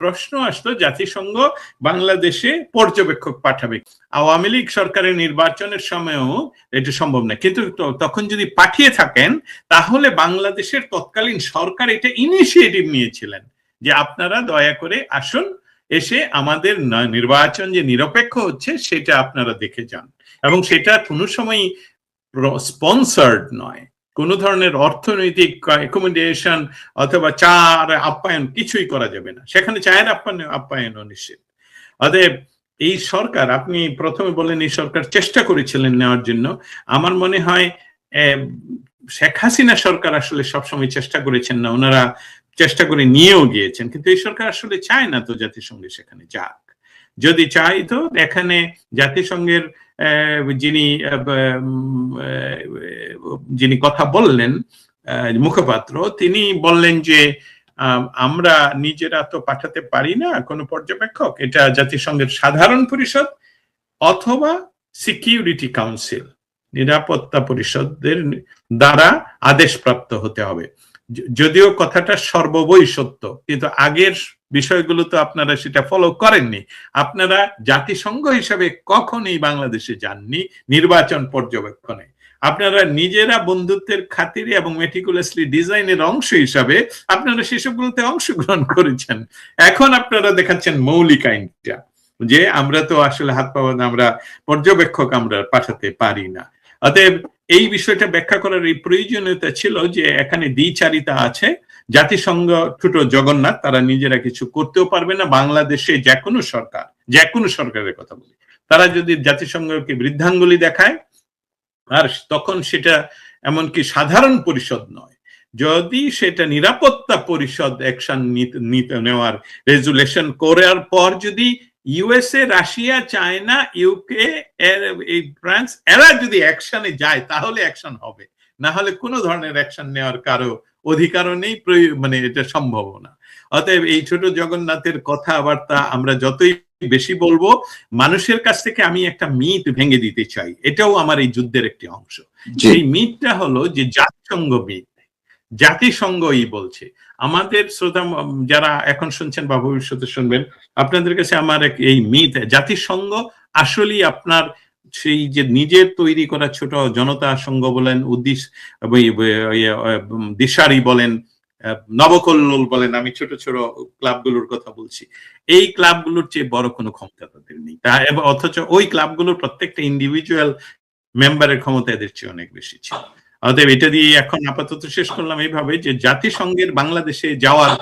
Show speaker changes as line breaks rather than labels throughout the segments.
প্রশ্ন আসতো জাতিসংঘ বাংলাদেশে পর্যবেক্ষক পাঠাবে। আওয়ামী লীগ সরকারের নির্বাচনের সময়ও এটা সম্ভব না, কিন্তু তখন যদি পাঠিয়ে থাকেন তাহলে বাংলাদেশের তৎকালীন সরকার এটা ইনিশিয়েটিভ নিয়েছিলেন যে আপনারা দয়া করে আসুন, এসে আমাদের নির্বাচন যে নিরপেক্ষ হচ্ছে সেটা আপনারা দেখে যান। এবং সেটা কোনো সময় স্পন্সার্ড নয়, কোনো ধরনের অর্থনৈতিক অ্যাকোমোডেশন অথবা চার আপ্যায়ন কিছুই করা যাবে না, সেখানে চায়ের আপ্যায়নও নিষেধ। অতএব এই সরকার, আপনি প্রথমে বলেন এই সরকার চেষ্টা করেছিলেন নেওয়ার জন্য, আমার মনে হয় শেখ হাসিনা সরকার আসলে সবসময় চেষ্টা করেছেন না, ওনারা চেষ্টা করে নিয়েও গিয়েছেন, কিন্তু এই সরকার আসলে চায় না তো জাতিসংঘে সেখানে যাক। যদি চাই তো এখানে জাতিসংঘের যিনি কথা বললেন মুখপাত্র, তিনি বললেন যে আমরা নিজেরা তো পাঠাতে পারি না কোনো পর্যবেক্ষক, এটা জাতিসংঘের সাধারণ পরিষদ অথবা সিকিউরিটি কাউন্সিল, নিরাপত্তা পরিষদের দ্বারা আদেশপ্রাপ্ত হতে হবে। যদিও কথাটা সর্ববই সত্য, কিন্তু আগের বিষয়গুলো তো আপনারা সেটা ফলো করেননি। আপনারা জাতিসংঘ হিসাবে কখনোই বাংলাদেশে যাননি নির্বাচন পর্যবেক্ষণে। আপনারা নিজেরা বন্ধুত্বের খাতিরে এবং মেটিকুলাসলি ডিজাইনের অংশ হিসাবে আপনারা সেসবগুলোতে অংশগ্রহণ করেছেন। এখন আপনারা দেখাচ্ছেন মৌলিক আইনটা, যে আমরা তো আসলে হাত পাওয়া, আমরা পর্যবেক্ষক আমরা পাঠাতে পারি না। অতএব এই বিষয়টা ব্যাখ্যা করার এই প্রয়োজনীয়তা ছিল যে এখানে দ্বিচারিতা আছে। জাতিসংঘ ছোট জগন্নাথ, তারা নিজেরা কিছু করতেও পারবে না। বাংলাদেশে যে কোনো সরকারের কথা বলি, তারা যদি জাতিসংঘকে বৃদ্ধাঙ্গুলি দেখায়, আর তখন সেটা এমনকি সাধারণ পরিষদ নয়, যদি সেটা নিরাপত্তা পরিষদ অ্যাকশন নেওয়ার রেজুলেশন করার পর যদি USA, Russia, China, UK, France এরা যদি অ্যাকশনে যায় তাহলে অ্যাকশন হবে, না হলে কোনো ধরনের অ্যাকশন নেওয়ার কারো অধিকারও নেই, মানে এটা সম্ভব না। অতএব এই ছোট জগন্নাথের কথাবার্তা আমরা যতই বেশি বলবো, মানুষের কাছ থেকে আমি একটা মিথ ভেঙে দিতে চাই, এটাও আমার এই যুদ্ধের একটি অংশ। সেই মিথটা হলো যে জাতিসংঘ মিথ, জাতিসংঘই বলছে। আমাদের শ্রোতা যারা এখন শুনছেন বা ভবিষ্যতে শুনবেন, আপনাদের কাছে আমার এই মিথ, জাতিসংঘ আসলেই আপনার সেই যে নিজের তৈরি করা ছোট জনতা সংঘ বলেন, দিশারি বলেন, নবকল্লোল বলেন, আমি ছোট ছোট ক্লাবগুলোর কথা বলছি, এই ক্লাবগুলোর চেয়ে বড় কোনো ক্ষমতা তাদের নেই। অথচ ওই ক্লাবগুলোর প্রত্যেকটা ইন্ডিভিজুয়াল মেম্বারের ক্ষমতা এদের চেয়ে অনেক বেশি ছিল। অতএব এটা দিয়ে এখন আপাতত শেষ করলাম এইভাবে যে জাতিসংঘের বাংলাদেশে যাওয়ার,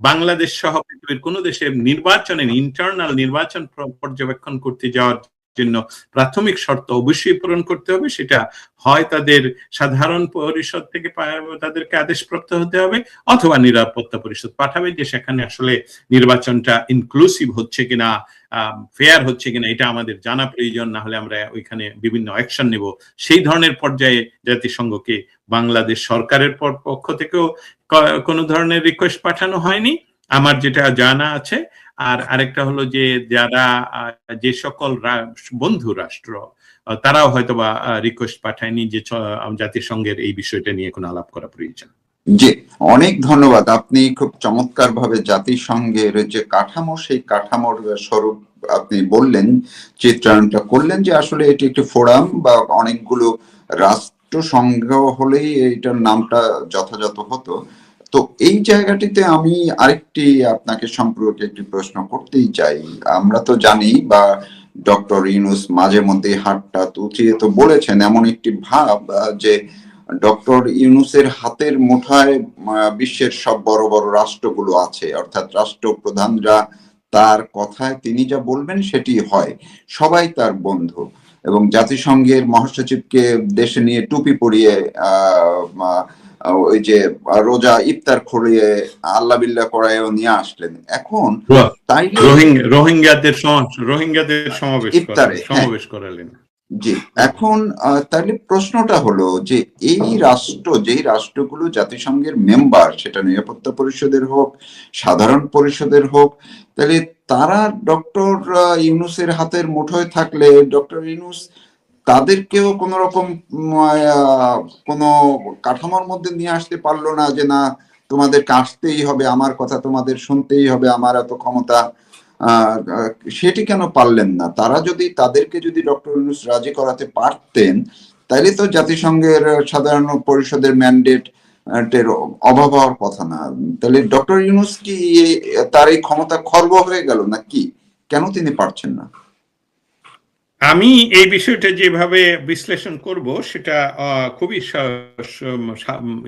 বাংলাদেশ সহ পৃথিবীর কোন দেশের নির্বাচনের ইন্টারনাল নির্বাচন পর্যবেক্ষণ করতে যাওয়ার জন্য প্রাথমিক শর্ত অবশ্যই পূরণ করতে হবে। সেটা হয় তাদের সাধারণ পরিষদ থেকে তাদেরকে আদেশপ্রাপ্ত হতে হবে, অথবা নিরাপত্তা পরিষদ পাঠাবে, যে সেখানে আসলে নির্বাচনটা ইনক্লুসিভ হচ্ছে কিনা, ফেয়ার হচ্ছে কিনা, এটা আমাদের জানা প্রয়োজন। না হলে আমরা ওইখানে বিভিন্ন অ্যাকশন নেব। সেই ধরনের পর্যায়ে জাতিসংঘকে বাংলাদেশ সরকারের পক্ষ থেকেও কোনো ধরনের রিকোয়েস্ট পাঠানো হয়নি আমার যেটা জানা আছে। আর আরেকটা হলো যে যারা যে সকল বন্ধু রাষ্ট্র, তারাও হয়তো বা রিকোয়েস্ট পাঠায়নি যে জাতিসংঘের এই বিষয়টা নিয়ে কোনো আলাপ করা প্রয়োজন।
জি, অনেক ধন্যবাদ। আপনি খুব চমৎকার ভাবে জাতিসংঘের যে কাঠামো, সেই কাঠামোর স্বরূপ আপনি বললেন, চিত্রায়নটা করলেন, যে আসলে এটি একটি ফোরাম বা অনেকগুলো রাষ্ট্রসংঘ হলেই এইটার নামটা যথাযথ হতো। তো এই জায়গাটিতে আমি আরেকটি আপনাকে সম্পর্কে একটি প্রশ্ন করতেই চাই। আমরা তো জানি, বা ডক্টর ইউনূস মাঝে মধ্যে হাতটা উঁচিয়ে তো বলেছেন, এমন একটি ভাব যে ডক্টর ইউনূসের হাতের মুঠায় বিশ্বের সব বড় বড় রাষ্ট্রগুলো আছে, অর্থাৎ রাষ্ট্রপ্রধানরা তার কথায় তিনি যা বলবেন সেটি হয়, সবাই তার বন্ধু। এবং জাতিসংঘের মহাসচিবকে দেশে নিয়ে টুপি পরিয়ে ওই যে রোজা ইফতার করিয়ে আল্লাহ বিল্লাহ করায়ও নিয়ে আসলেন। এখন তাই
রোহিঙ্গাদের সমাবেশ করালেন।
জি, এখন তাহলে প্রশ্নটা হলো যে এই যেই রাষ্ট্রগুলো জাতিসংঘের মেম্বার, সেটা নিরাপত্তা পরিষদের হোক, সাধারণ পরিষদের হোক, তাহলে তারা ডক্টর ইউনূসের হাতের মুঠোয় থাকলে ডক্টর ইউনূস তাদেরকেও কোন রকম কোন কাঠামোর মধ্যে নিয়ে আসতে পারলো না, যে না তোমাদেরকে আসতেই হবে, আমার কথা তোমাদের শুনতেই হবে, আমার এত ক্ষমতা, সেটি কেন পারলেন না? তাদেরকে যদি ডক্টর ইউনূস রাজি করাতে পারতেন, তাইলে তো জাতিসংঘের সাধারণ পরিষদের ম্যান্ডেট এর অভাব হওয়ার কথা না। তাহলে ডক্টর ইউনূস কি তার এই ক্ষমতা খর্ব হয়ে গেল না কি? কেন তিনি পারছেন না?
আমি এই বিষয়টা যেভাবে বিশ্লেষণ করব সেটা খুবই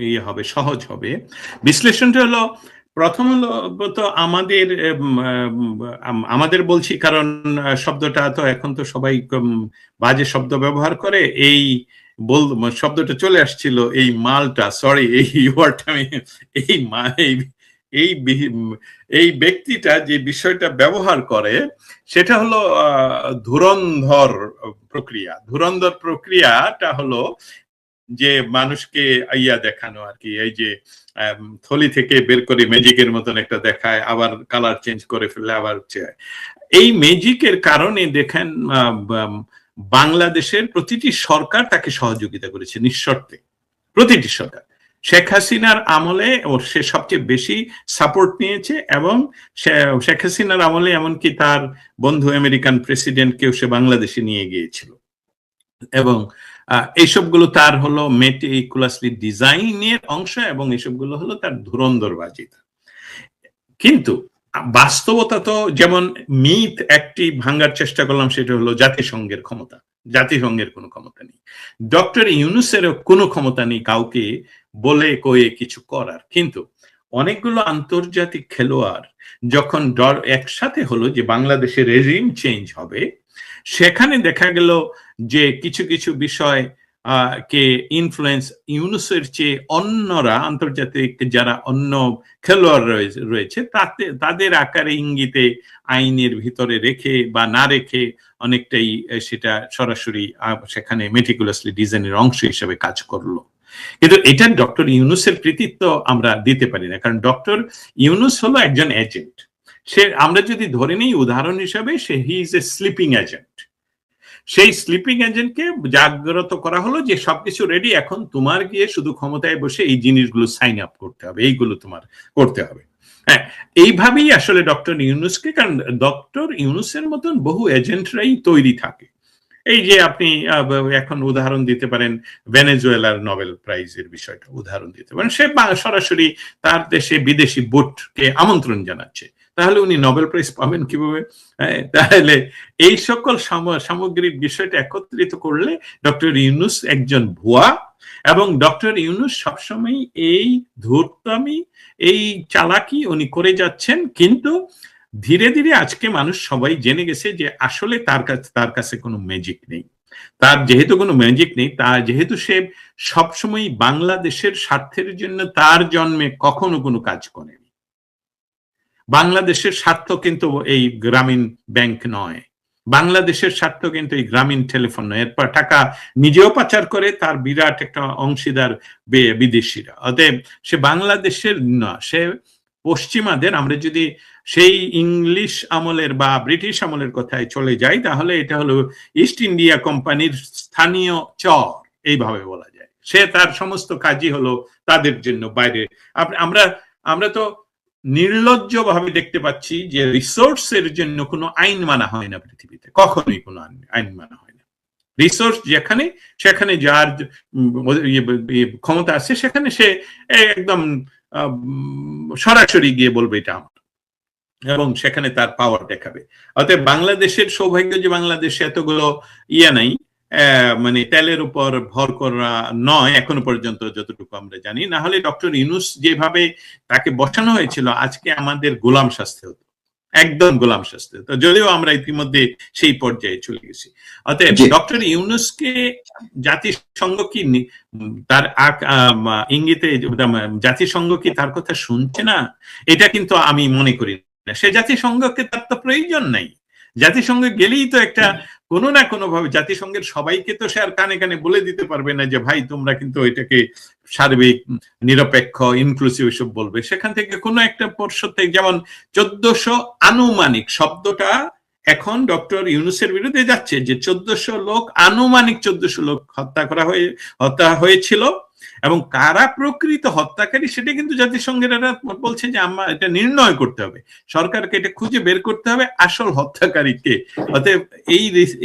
ইয়ে হবে, সহজ হবে। বিশ্লেষণটা হলো, প্রথম হলো তো আমাদের বলছি কারণ শব্দটা তো এখন তো সবাই বাজে শব্দ ব্যবহার করে। এই শব্দটা চলে আসছিল, এই মালটা, সরি এই ওয়ার্ডটা আমি, এই এই এই ব্যক্তিটা যে বিষয়টা ব্যবহার করে সেটা হলো ধুরন্ধর প্রক্রিয়া। ধুরন্ধর প্রক্রিয়াটা হলো যে মানুষকে ইয়া দেখানো আর কি, এই যে থলি থেকে বের করে ম্যাজিকের মতন একটা দেখায়, আবার কালার চেঞ্জ করে ফেলে, আবার এই ম্যাজিকের কারণে দেখেন বাংলাদেশের প্রতিটি সরকার তাকে সহযোগিতা করেছে নিঃশর্তে, প্রতিটি সরকার। শেখ হাসিনার আমলে সে সবচেয়ে বেশি সাপোর্ট নিয়েছে, এবং শেখ হাসিনার আমলে এমনকি তার বন্ধু আমেরিকান প্রেসিডেন্টকেও সে বাংলাদেশে নিয়ে গিয়েছিল। এবং এইসবগুলো তার হলো মেটিকুলাসলি ডিজাইনের অংশ, এবং এইসবগুলো হলো তার ধুরন্ধরবাজি। কিন্তু বাস্তবতা তো, যেমন মিথ একটি ভাঙার চেষ্টা করলাম, সেটা হলো জাতিসংঘের ক্ষমতা। জাতিসংঘের কোনো ক্ষমতা নেই, ডক্টর ইউনূসেরও কোনো ক্ষমতা নেই কাউকে বলে কয়ে কিছু করার। কিন্তু অনেকগুলো আন্তর্জাতিক খেলোয়াড় যখন একসাথে হলো যে বাংলাদেশের রেজিম চেঞ্জ হবে, সেখানে দেখা গেল যে কিছু কিছু বিষয় কে ইনফ্লুয়েন্স ইউনূসের চেয়ে অন্যরা, আন্তর্জাতিক যারা অন্য খেলোয়াড় রয়েছে তাদের আকারে ইঙ্গিতে আইনের ভিতরে রেখে বা না রেখে অনেকটাই সেটা সরাসরি সেখানে মেটিকুলাসলি ডিজাইনের অংশ হিসেবে কাজ করলো। কিন্তু এটা ডক্টর ইউনূসের কৃতিত্ব আমরা দিতে পারি না, কারণ ডক্টর ইউনূস হলো একজন এজেন্ট। আমরা যদি ধরে নিই উদাহরণ হিসাবে, he is a sleeping agent. সেই স্লিপিং এজেন্টকে জাগ্রত করা হলো যে সবকিছু রেডি, এখন তোমার গিয়ে শুধু ক্ষমতায় বসে এই জিনিসগুলো সাইন আপ করতে হবে, এইগুলো তোমার করতে হবে। হ্যাঁ, এইভাবেই আসলে ডক্টর ইউনূসকে, কারণ ডক্টর ইউনূসের মতন বহু এজেন্টরাই তৈরি থাকে। এই যে আপনি এখন উদাহরণ দিতে পারেন ভেনেজুয়েলার নোবেল প্রাইজের বিষয়টা উদাহরণ দিতে পারেন। সে সরাসরি তার দেশে বিদেশি বোটকে আমন্ত্রণ জানাচ্ছে, তাহলে উনি নোবেল প্রাইজ পাবেন কিভাবে? তাহলে এই সকল সামগ্রিক বিষয়টা একত্রিত করলে ডক্টর ইউনূস একজন ভুয়া, এবং ডক্টর ইউনূস সবসময় এই ধূর্তামি, এই চালাকি উনি করে যাচ্ছেন। কিন্তু ধীরে ধীরে আজকে মানুষ সবাই জেনে গেছে যে আসলে তার কাছে কোনো ম্যাজিক নেই। তার যেহেতু কোনো ম্যাজিক নেই, যেহেতু সে সবসময় বাংলাদেশের স্বার্থের জন্য তার জন্মে কখনো কোনো কাজ করেনি। বাংলাদেশের স্বার্থ কিন্তু এই গ্রামীণ ব্যাংক নয়, বাংলাদেশের স্বার্থ কিন্তু এই গ্রামীণ টেলিফোন নয়। এরপর টাকা নিজেও পাচার করে, তার বিরাট একটা অংশীদার বিদেশিরা। অতএব সে বাংলাদেশের না, সে পশ্চিমাদের। আমরা যদি সেই ইংলিশ আমলের বা ব্রিটিশ আমলের কথায় চলে যাই, তাহলে এটা হলো ইস্ট ইন্ডিয়া কোম্পানির স্থানীয় চর, এইভাবে বলা যায়। সে তার সমস্ত কাজই হলো তাদের জন্য বাইরে। আমরা তো নির্লজ্জ ভাবে দেখতে পাচ্ছি যে রিসোর্সের জন্য কোনো আইন মানা হয় না পৃথিবীতে, কখনোই কোনো আইন মানা হয় না। রিসোর্স যেখানে, সেখানে যার ক্ষমতা আছে, সেখানে সে একদম সরাসরি গিয়ে বলবে এটা আমার, এবং সেখানে তার পাওয়ার দেখাবে। অতএব বাংলাদেশের সৌভাগ্য যে বাংলাদেশে এতগুলো নাই, মানে তেলের উপর ভর করা নয় এখনো পর্যন্ত, যতটুকু আমরা জানি। না হলে ডক্টর ইউনূস যেভাবে তাকে বসানো হয়েছিল, আজকে আমাদের গোলাম শাস্তি হতো, একদম গোলাম শাস্তি হতো, যদিও আমরা ইতিমধ্যে সেই পর্যায়ে চলে গেছি। অতএব ডক্টর ইউনূসকে জাতিসংঘ কি তার ইঙ্গিতে, জাতিসংঘ কি তার কথা শুনছে না? এটা কিন্তু আমি মনে করি না। সে জাতিসংঘকে তার তো প্রয়োজন নাই। জাতিসংঘে গেলেই তো একটা কোনো না কোনো ভাবে জাতিসংঘের সবাইকে তো সে আর কানে কানে বলে দিতে পারবে না যে ভাই তোমরা কিন্তু এটাকে সার্বিক, নিরপেক্ষ, ইনক্লুসিভ এসব বলবে। সেখান থেকে কোনো একটা পরিষদ থেকে, যেমন 1400 আনুমানিক শব্দটা এখন ডক্টর ইউনূসের বিরুদ্ধে যাচ্ছে যে 1400 লোক, আনুমানিক 1400 লোক হত্যা হয়েছিল, এবং কারা প্রকৃত হত্যাকারী সেটা কিন্তু জাতিসংঘের বলছে যে আমরা এটা নির্ণয় করতে হবে, সরকারকে এটা খুঁজে বের করতে হবে আসল হত্যাকারী কে। অতএব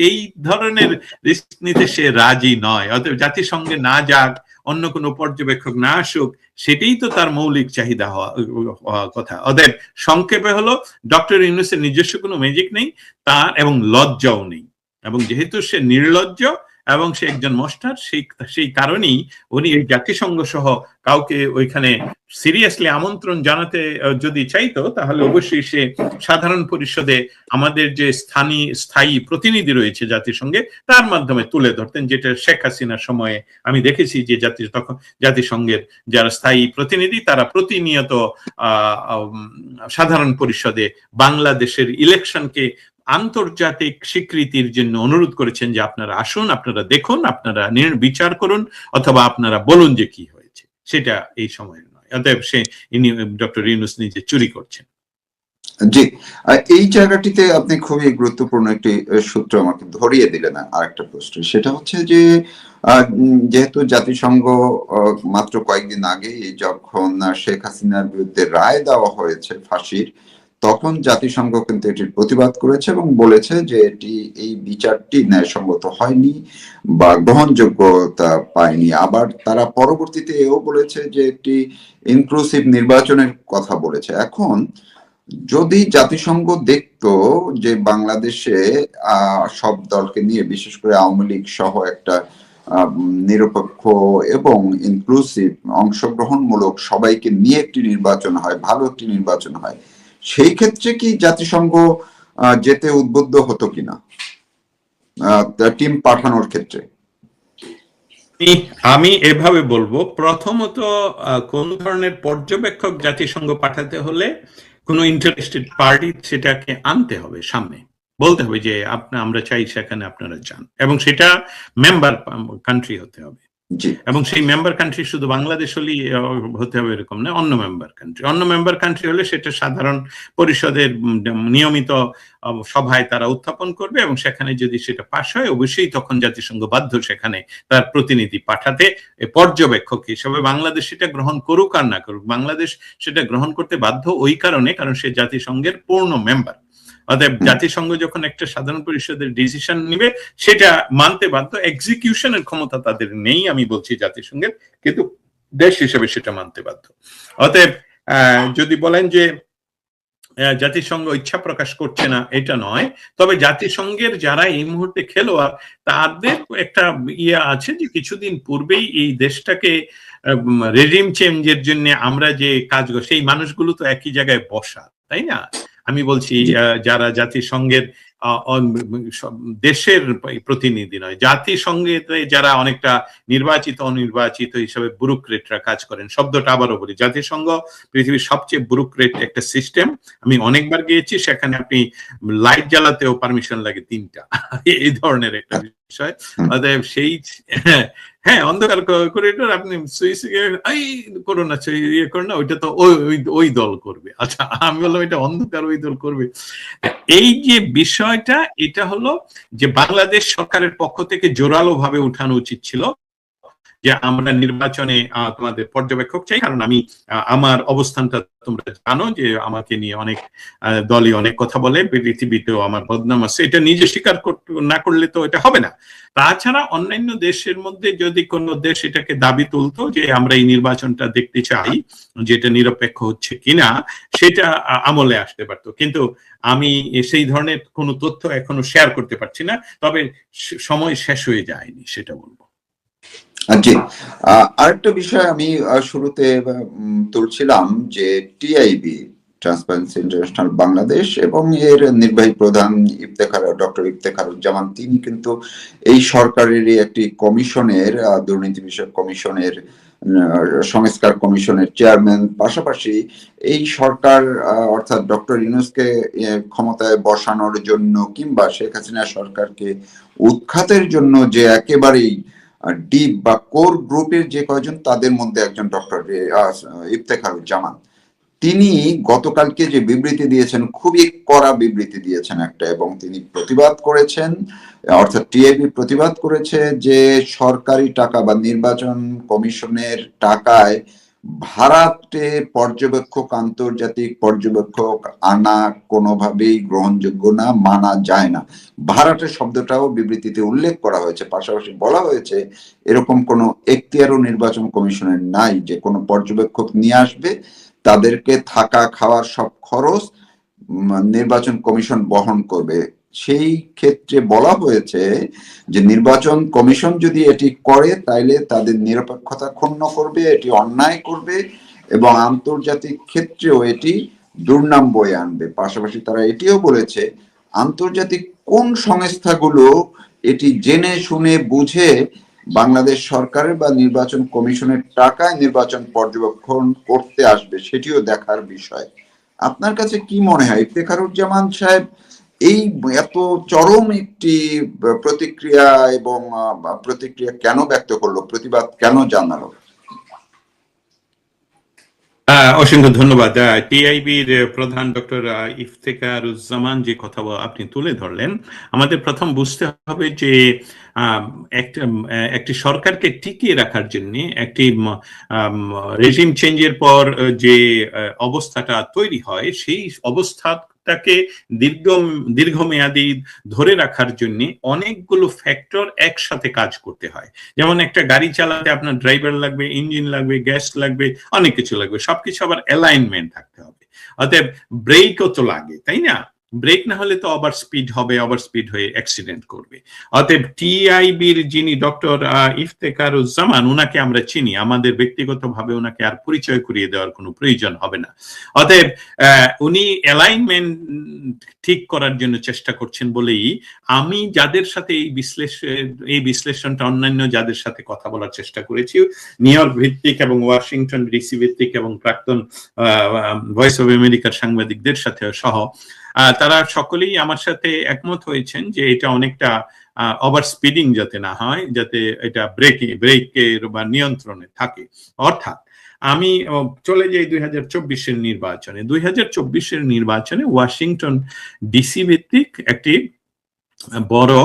এই ধরনের রিস্ক নিতে সে রাজি নয়। অতএব জাতিসংঘে না যাক, অন্য কোনো পর্যবেক্ষক না আসুক, সেটাই তো তার মৌলিক চাহিদা হওয়া কথা। অতএব সংক্ষেপে হলো, ডক্টর ইউনূসের নিজস্ব কোনো ম্যাজিক নেই তার, এবং লজ্জাও নেই, এবং যেহেতু সে নির্লজ্জ এবং সে একজন মস্টার, সেই কারণেই উনি এই জাতিসংঘ সহ কাউকে ওইখানে সিরিয়াসলি আমন্ত্রণ জানাতে যদি চাইতো, তাহলে অবশ্যই সে সাধারণ পরিষদে আমাদের যে স্থায়ী প্রতিনিধি রয়েছে জাতিসংঘে, তার মাধ্যমে তুলে ধরতেন, যেটা শেখ হাসিনার সময়ে আমি দেখেছি যে জাতিসংঘের যারা স্থায়ী প্রতিনিধি তারা প্রতিনিয়ত সাধারণ পরিষদে বাংলাদেশের ইলেকশনকে আন্তর্জাতিক স্বীকৃতির জন্য অনুরোধ করেছেন যে আপনারা আসুন, আপনারা দেখুন, আপনারা বিচার করুন, অথবা আপনারা বলুন যে কি হয়েছে। সেটা এই সময়ের নয়। অতএব ডক্টর ইউনূস নিজে চুরি করছেন।
জি, এই জায়গাটিতে আপনি খুবই গুরুত্বপূর্ণ একটি সূত্র আমাকে ধরিয়ে দিলেন আরেকটা প্রশ্ন। সেটা হচ্ছে যে যেহেতু জাতিসংঘ মাত্র কয়েকদিন আগেই যখন শেখ হাসিনার বিরুদ্ধে রায় দেওয়া হয়েছে ফাঁসির, তখন জাতিসংঘ কিন্তু এটির প্রতিবাদ করেছে এবং বলেছে যে এই বিচারটি ন্যায়সঙ্গত হয়নি বা গ্রহণযোগ্যতা পায়নি। আবার তারা পরবর্তীতে এও বলেছে যে একটি ইনক্লুসিভ নির্বাচনের কথা বলেছে। এখন যদি জাতিসংঘ দেখতো যে বাংলাদেশে সব দলকে নিয়ে, বিশেষ করে আওয়ামী লীগ সহ একটা নিরপেক্ষ এবং ইনক্লুসিভ অংশগ্রহণমূলক সবাইকে নিয়ে একটি নির্বাচন হয়, ভালো একটি নির্বাচন হয়, সেই ক্ষেত্রে কি জাতিসংঘ যেতে উদ্বুদ্ধ হতো কিনা টিম পাঠানোর ক্ষেত্রে?
আমি এভাবে বলবো, প্রথমত কোন ধরনের পর্যবেক্ষক জাতিসংঘ পাঠাতে হলে কোন ইন্টারেস্টেড পার্টি সেটাকে আনতে হবে সামনে, বলতে হবে যে আমরা চাই সেখানে আপনারা যান, এবং সেটা মেম্বার কান্ট্রি হতে হবে। এবং সেই মেম্বার কান্ট্রি শুধু বাংলাদেশ হলেই হতে হবে এরকম না, অন্য মেম্বার কান্ট্রি হলে সেটা সাধারণ পরিষদের নিয়মিত সভায় তারা উত্থাপন করবে, এবং সেখানে যদি সেটা পাশ হয় অবশ্যই তখন জাতিসংঘ বাধ্য সেখানে তার প্রতিনিধি পাঠাতে পর্যবেক্ষক হিসেবে। বাংলাদেশ সেটা গ্রহণ করুক আর না করুক, বাংলাদেশ সেটা গ্রহণ করতে বাধ্য ওই কারণে কারণ সে জাতিসংঘের পূর্ণ মেম্বার। অতএব জাতিসংঘ যখন একটা সাধারণ পরিষদের ডিসিশন নিবে সেটা মানতে বাধ্য। এক্সিকিউশনের ক্ষমতা তাদের নেই আমি বলছি জাতিসংঘের, কিন্তু দেশ হিসেবে সেটা মানতে বাধ্য। অতএব যদি বলেন যে জাতিসংঘ ইচ্ছা প্রকাশ করছে না, এটা নয়, তবে জাতিসংঘের যারা এই মুহূর্তে খেলোয়াড় তাদের একটা আছে যে কিছুদিন পূর্বেই এই দেশটাকে রেজিম চেঞ্জের জন্য আমরা যে কাজ করি, সেই মানুষগুলো তো একই জায়গায় বসা, তাই না? আমি বলছি যারা জাতিসংঘের দেশের প্রতিনিধি নয়, জাতিসংঘে যারা অনেকটা নির্বাচিত অনির্বাচিত হিসেবে ব্যুরোক্রেটরা কাজ করেন। শব্দটা আবারও বলি, জাতিসংঘ পৃথিবীর সবচেয়ে ব্যুরোক্রেট একটা সিস্টেম। আমি অনেকবার গিয়েছি, সেখানে আপনি লাইট জ্বালাতেও পারমিশন লাগে 3টা, এই ধরনের একটা বিষয়। অতএব সেই হ্যাঁ অন্ধকার করিডোর, আপনি সুইচ করো না, ইয়ে করো না, ওইটা তো ওই দল করবে। আচ্ছা, আমি বললাম এটা অন্ধকার ওই দল করবে। এই যে বিষয়টা, এটা হলো যে বাংলাদেশ সরকারের পক্ষ থেকে জোরালো ভাবে উঠানো উচিত ছিল যে আমরা নির্বাচনে তোমাদের পর্যবেক্ষক চাই, কারণ আমি আমার অবস্থানটা তোমরা জানো যে আমাকে নিয়ে অনেক দলই অনেক কথা বলে, পৃথিবীতেও আমার বদনাম আছে, এটা নিজে স্বীকার না করলে তো এটা হবে না। তাছাড়া অন্যান্য দেশের মধ্যে যদি কোনো দেশ এটাকে দাবি তুলতো যে আমরা এই নির্বাচনটা দেখতে চাই, যেটা নিরপেক্ষ হচ্ছে কিনা, সেটা আমলে আসতে পারতো। কিন্তু আমি সেই ধরনের কোনো তথ্য এখনো শেয়ার করতে পারছি না, তবে সময় শেষ হয়ে যায়নি, সেটা বলবো।
জি, আরেকটা বিষয় আমি শুরুতে তুলছিলাম যে টিআইবি, ট্রান্সপারেন্সি ইন্টারন্যাশনাল বাংলাদেশ, এবং এর নির্বাহী প্রধান ডক্টর ইফতেখারুজ্জামান, তিনি কিন্তু এই সরকারেরই একটি কমিশনের, দুর্নীতি বিষয়ক কমিশনের, সংস্কার কমিশনের চেয়ারম্যান। পাশাপাশি এই সরকার অর্থাৎ ডক্টর ইউনূসকে ক্ষমতায় বসানোর জন্য কিংবা শেখ হাসিনা সরকারকে উৎখাতের জন্য যে একেবারেই ডিপ বা কোর গ্রুপের যে কয়জন, তাদের মধ্যে একজন ডক্টর ইফতেখারুজ্জামান। তিনি গতকালকে যে বিবৃতি দিয়েছেন খুবই কড়া বিবৃতি দিয়েছেন একটা, এবং তিনি প্রতিবাদ করেছেন, অর্থাৎ টিআইবি প্রতিবাদ করেছে যে সরকারি টাকা বা নির্বাচন কমিশনের টাকায় ভাড়াটে পর্যবেক্ষক, আন্তর্জাতিক পর্যবেক্ষক আনা কোনোভাবেই গ্রহণযোগ্য না, মানা যায় না। ভাড়াটে শব্দটাও বিবৃতিতে উল্লেখ করা হয়েছে। পাশাপাশি বলা হয়েছে এরকম কোনো এখতিয়ারও নির্বাচন কমিশনের নাই যে কোনো পর্যবেক্ষক নিয়ে আসবে, তাদেরকে থাকা খাওয়ার সব খরচ নির্বাচন কমিশন বহন করবে। সেই ক্ষেত্রে বলা হয়েছে যে নির্বাচন কমিশন যদি এটি করে তাইলে তাদের নিরপেক্ষতা ক্ষুণ্ণ করবে, এটি অন্যায় করবে এবং আন্তর্জাতিক ক্ষেত্রেও এটি দুর্নাম বয়ে আনবে। পাশাপাশি তারা এটিও বলেছে আন্তর্জাতিক কোন সংস্থাগুলো এটি জেনে শুনে বুঝে বাংলাদেশ সরকারের বা নির্বাচন কমিশনের টাকায় নির্বাচন পর্যবেক্ষণ করতে আসবে সেটিও দেখার বিষয়। আপনার কাছে কি মনে হয় ইফতেখারুজ্জামান সাহেব এই এত চরম একটি প্রতিক্রিয়া এবং প্রতিক্রিয়া কেন ব্যক্ত করলো, প্রতিবাদ কেন জানালো?
অসংখ্য ধন্যবাদ। টিআইবির প্রধান ডক্টর ইফতেখারুজ্জামান যে কথা আপনি তুলে ধরলেন, আমাদের প্রথম বুঝতে হবে যে একটি সরকারকে টিকিয়ে রাখার জন্য একটি রেজিম চেঞ্জের পর যে অবস্থাটা তৈরি হয়, সেই অবস্থাটাকে দীর্ঘমেয়াদী ধরে রাখার জন্য অনেকগুলো ফ্যাক্টর একসাথে কাজ করতে হয়। যেমন একটা গাড়ি চালাতে আপনার ড্রাইভার লাগবে, ইঞ্জিন লাগবে, গ্যাস লাগবে, অনেক কিছু লাগবে, সবকিছু আবার অ্যালাইনমেন্ট থাকতে হবে। অতএব ব্রেকও তো লাগে, তাই না? ব্রেক না হলে তো ওভার স্পিড হবে, ওভার স্পিড হয়ে অ্যাক্সিডেন্ট করবে। অতএব টিআইবির যিনি ডক্টর ইফতেখারুজ্জামান, উনাকে আমরা চিনি, আমাদের ব্যক্তিগতভাবে ওনাকে আর পরিচয় করিয়ে দেওয়ার কোনো প্রয়োজন হবে না। অতএব উনি অ্যালাইনমেন্ট ঠিক করার জন্য চেষ্টা করছেন বলেই আমি যাদের সাথে এই বিশ্লেষণটা অন্যান্য যাদের সাথে কথা বলার চেষ্টা করেছি, নিউ ইয়র্ক ভিত্তিক এবং ওয়াশিংটন ডিসি ভিত্তিক এবং প্রাক্তন ভয়েস অফ আমেরিকার সাংবাদিকদের সাথে সহ, তারা সকলেই আমার সাথে একমত হয়েছেন যে এটা অনেকটা ওভার স্পিডিং যাতে না হয়, যাতে এটা ব্রেকের বা নিয়ন্ত্রণে থাকে। অর্থাৎ আমি চলে যাই 2024-এর নির্বাচনে। 2024-এর নির্বাচনে ওয়াশিংটন ডিসি ভিত্তিক একটি বড়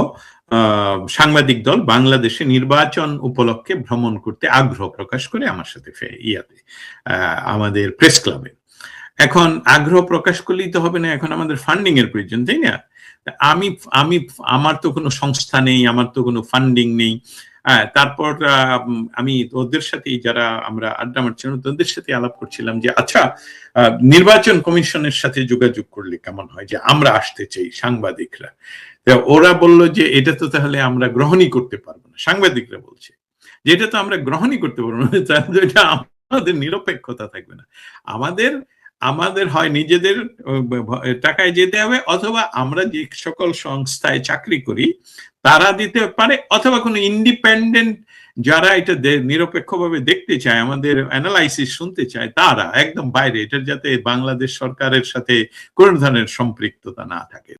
সাংবাদিক দল বাংলাদেশে নির্বাচন উপলক্ষে ভ্রমণ করতে আগ্রহ প্রকাশ করে আমার সাথে আমাদের প্রেস ক্লাবে। এখন আগ্রহ প্রকাশ করলেই তো হবে না, এখন আমাদের ফান্ডিং এর প্রয়োজন, তাই না? আমার তো কোনো সংস্থা নেই, আমার তো কোনো ফান্ডিং নেই। তারপর আমি ওদের সাথে, যারা আমরা আড্ডা মারছিলাম, ওদের সাথে আলাপ করছিলাম যে আচ্ছা, নির্বাচন কমিশনের সাথে যোগাযোগ করলে কেমন হয়, যে আমরা আসতে চাই সাংবাদিকরা। ওরা বলল যে এটা তো তাহলে আমরা গ্রহণই করতে পারবো না। সাংবাদিকরা বলছে যে এটা তো আমরা গ্রহণই করতে পারবো না, এটা আমাদের নিরপেক্ষতা থাকবে না। আমাদের হয় নিজেদের টাকায় যেতে হবে, অথবা আমরা যে সকল সংস্থায় চাকরি করি তারা দিতে পারে, অথবা কোনো ইন্ডিপেন্ডেন্ট যারা এটা নিরপেক্ষভাবে দেখতে চায়, আমাদের অ্যানালাইসিস শুনতে চায়, তারা একদম বাইরে, এটা যাতে বাংলাদেশ সরকারের সাথে কোনো ধরনের সম্পৃক্ততা না থাকে।